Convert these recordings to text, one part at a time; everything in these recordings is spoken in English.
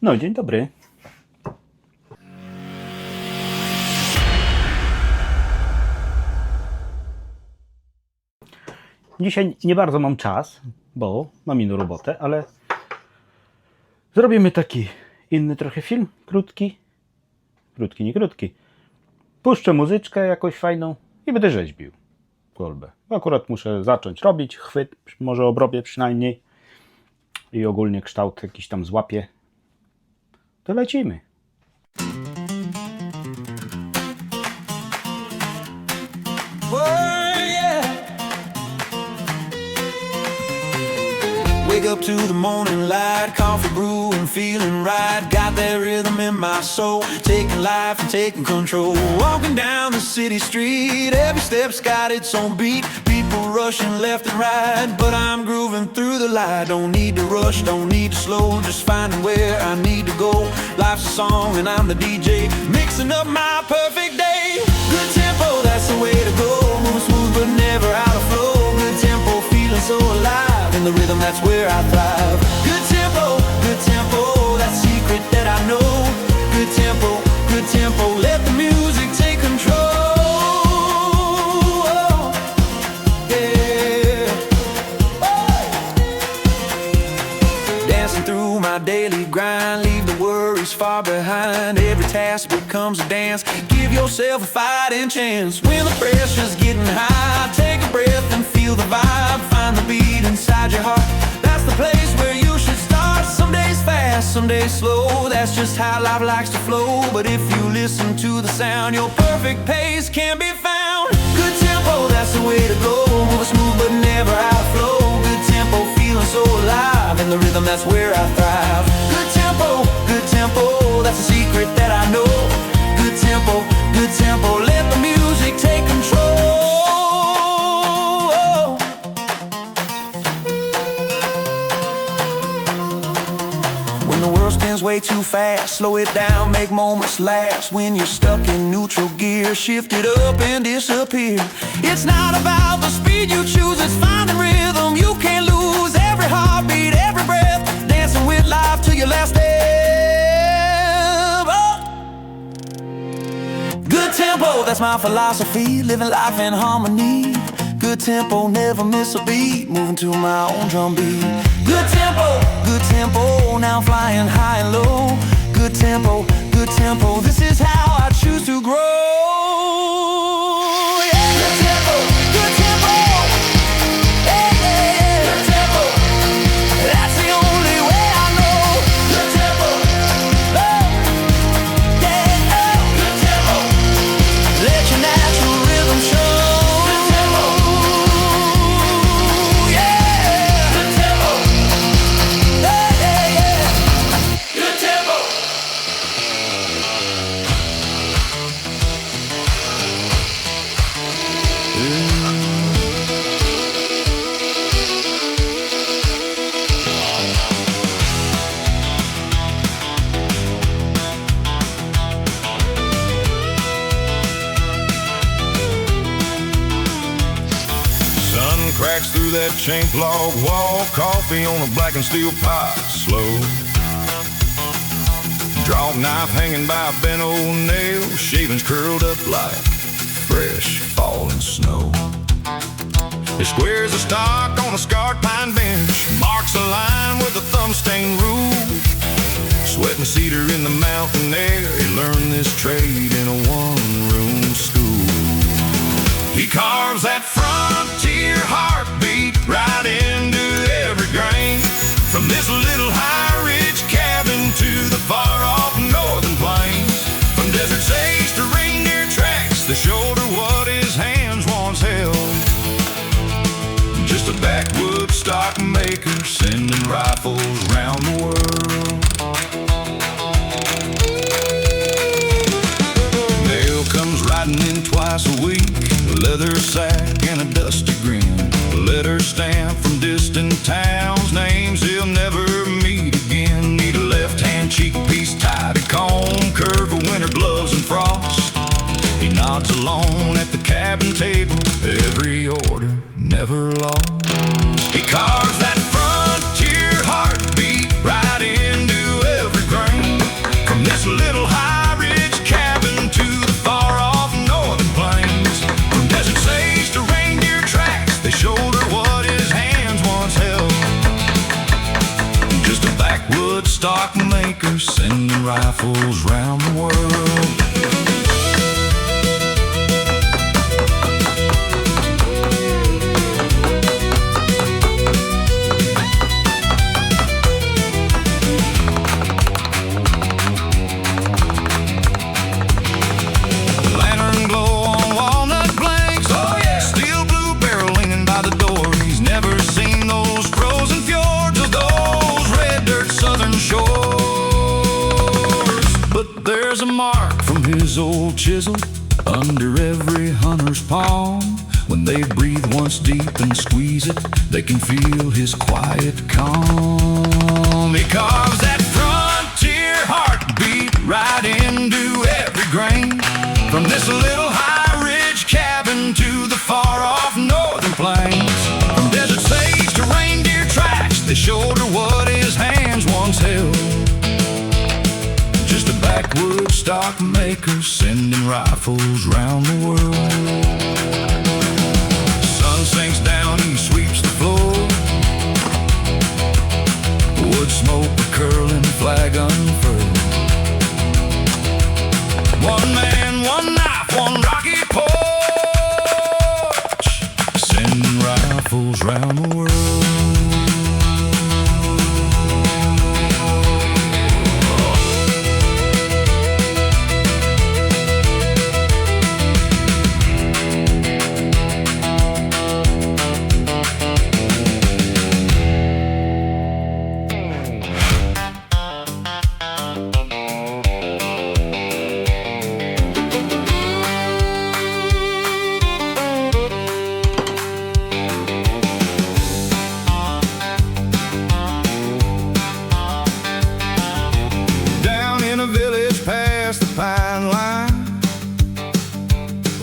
No, dzień dobry. Dzisiaj nie bardzo mam czas, bo mam inną robotę, ale zrobimy taki inny trochę film, krótki. Krótki, nie krótki. Puszczę muzyczkę jakąś fajną i będę rzeźbił kolbę. Akurat muszę zacząć robić, chwyt może obrobię przynajmniej i ogólnie kształt jakiś tam złapię. To lecimy. Wake up to the morning light, coffee brew and feeling right. Got that rhythm in my soul, taking life and taking control. Walking down the city street, every step's got its own beat. People rushing left and right, but I'm grooving through the light. Don't need to rush, don't need to slow, just finding where I need to go. Life's a song and I'm the DJ, mixing up my perfect day. Good tempo, that's the way to go. Moving smooth but never out of flow. Good tempo, feeling so alive. In the rhythm, that's where I thrive. Good tempo, that secret that I know. Good tempo, let the music take control. Oh, yeah. Dancing through my daily grind, leave the worries far behind. Every task becomes a dance. Give yourself a fighting chance. When the pressure's getting high, take a breath and feel the vibe. Find the beat inside your heart. That's the place where you should start. Some days fast, some days slow. That's just how life likes to flow. But if you listen to the sound, your perfect pace can be found. Good tempo, that's the way to go. Moving smooth but never out of flow. Good tempo, feeling so alive. In the rhythm, that's where I thrive. Good tempo, that's the secret that I know. Good tempo, let the music take control. When the world spins way too fast, slow it down, make moments last. When you're stuck in neutral gear, shift it up and disappear. It's not about the speed you choose, it's finding rhythm you can't lose. Every heartbeat, every breath, dancing with life till your last step. Oh. Good tempo, that's my philosophy, living life in harmony. Good tempo, never miss a beat, moving to my own drum beat. Good tempo, now I'm flying high and low. Good tempo, this is how I choose to grow. Yeah. Good tempo, yeah, yeah, yeah. Good tempo, that's the only way I know. Good tempo, oh, yeah, oh. Good tempo, let your natural rhythm show. Cracks through that chain log wall, coffee on a blackened steel pot, slow. Draw knife hanging by a bent old nail, shavings curled up like fresh falling snow. It squares a stock on a scarred pine bench, marks a line with a thumb-stained rule. Sweating cedar in the mountain air, he learned this trade in a one-room school. He carves that frontier heartbeat right into every grain. From this little high-ridge cabin to the far-off northern plains. From desert sage to reindeer tracks, they shoulder what his hands once held. Just a backwoods stock maker, sending rifles round the world. Mail comes riding in twice a week, leather sack and a dusty grin. Letter stamp from distant towns, names he'll never meet again. Need a left-hand cheek piece tied, a comb, curve of winter gloves and frost. He nods alone at the cabin table, every order never lost. He carves that frontier heartbeat right into every grain. stock makers sending rifles round the world. Lantern glow on walnut blanks. Oh yeah. Steel blue barrel leaning by the door. He's never seen those frozen fjords of those red dirt southern shores. But there's a mark from his old chisel under every hunter's palm. When they breathe once deep and squeeze it, they can feel his quiet calm. He carves that frontier heartbeat right into every grain. From this little high-ridge cabin to the far-off northern plains. From desert sage to reindeer tracks, they shoulder what his hands once held. Just a backwoods stock maker sending rifles round the world. Sun sinks down, he sweeps the floor. Wood smoke, a curling flag unfurled. One man, one knife, one rocky porch, sending rifles round the world. Down in a village past the pine line,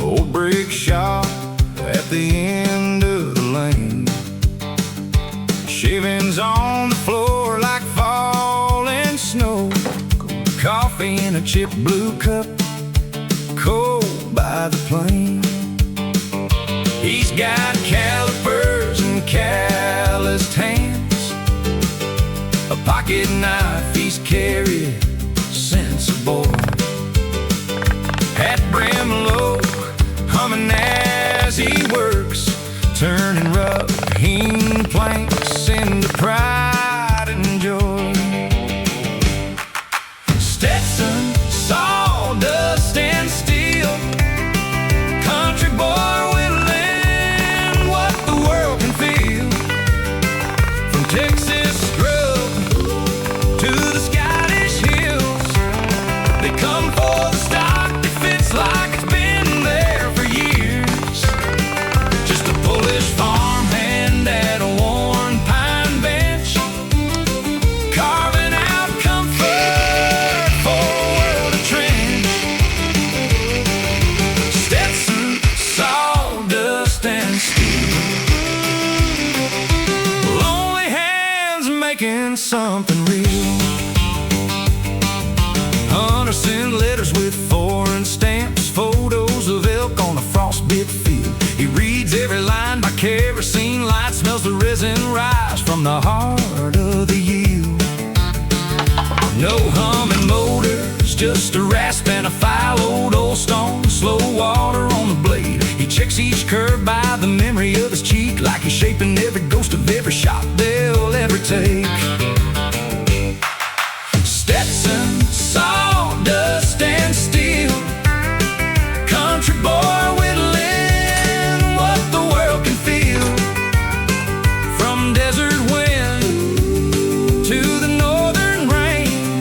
old brick shop at the end of the lane. Shavings on the floor like falling snow. Coffee in a chipped blue cup, cold by the plain. He's got calipers and calloused hands, a pocket knife he's carried since a boy. Hat brim low, humming as he works, turning rough hewn planks into pride and joy. Stetson, sawdust and steel, country boy whittling what the world can feel. From Texas scrub to the Scottish hills, they come for the stock that fits like it's been there for years. Just a Polish farmhand at a worn pine bench, carving out comfort for a world of trench. Stetson, sawdust and steel, lonely hands making something real. Hunter sent letters with foreign stamps, photos of elk on a frostbit field. He reads every line by kerosene light, smells the resin rise from the heart of the yield. No humming motors, just a rasp and a file-load old stone, slow water on the blade. He checks each curve by the memory of his cheek, like he's shaping every ghost of every shot they'll ever take. Stetson, sawdust and steel, country boy whittling what the world can feel. From desert wind to the northern rain,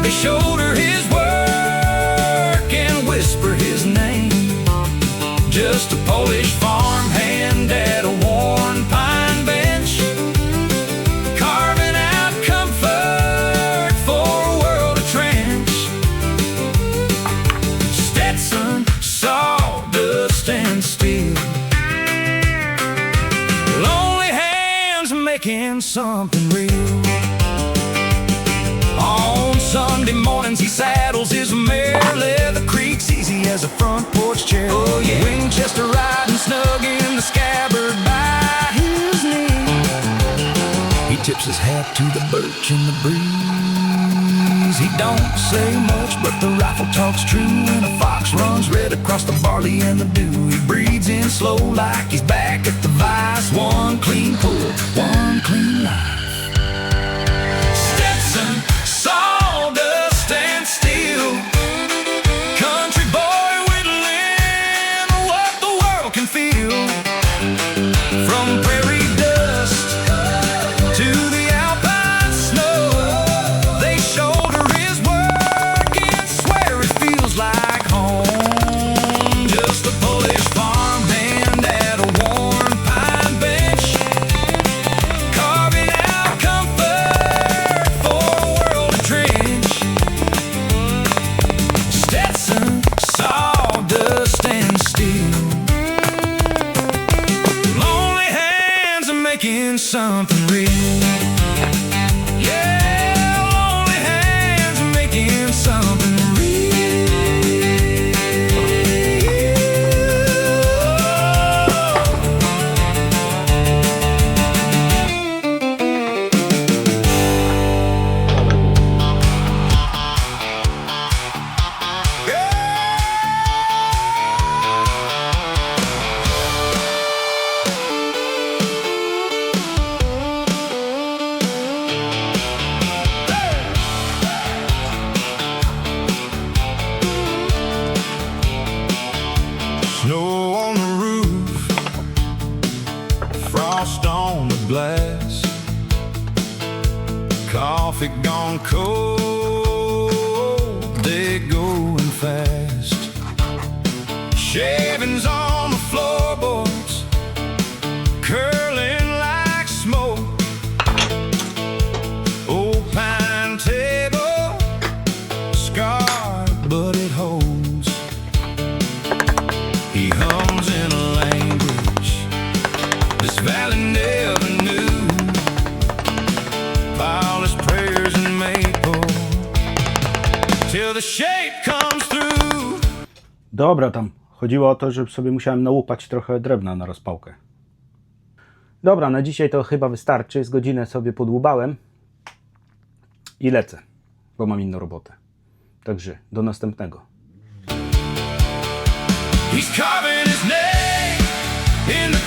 they shoulder his work and whisper his name. Just a Polish farmhand at a worn pine bench, carving out comfort for a world of trench. Stetson, sawdust and steel, lonely hands making something real. On Sunday mornings he saddles his mare, leather creaks easy as a front porch chair. Oh yeah, Winchester riding snug in the scabbard by his knee. He tips his hat to the birch and the breeze. He don't say much, but the rifle talks true. And a fox runs red across the barley and the dew. He breathes in slow like he's back at the vice. One clean pull, one clean life. Stetson, sawdust and steel. Country boy whittling what the world can feel. From prairie dust to the alpine snow, they shoulder his work and swear it feels like home. Just a Polish farmhand at a worn pine bench, carving out comfort for a world of trench. Stetson, sawdust and steel. Lonely hands are making something real. Yeah, lonely hands are making something real. Snow on the roof, frost on the glass, coffee gone cold, day going fast. Shavings on the floorboards, curling like smoke. Old pine table, scarred but it holds. He hums in a language this valley never knew. Pile his prayers in maple till the shape comes through. Dobra, tam chodziło o to, że sobie musiałem nałupać trochę drewna na rozpałkę. Dobra, na dzisiaj to chyba wystarczy. Z godzinę sobie podłubałem i lecę, bo mam inną robotę. Także do następnego. He's carving his name in the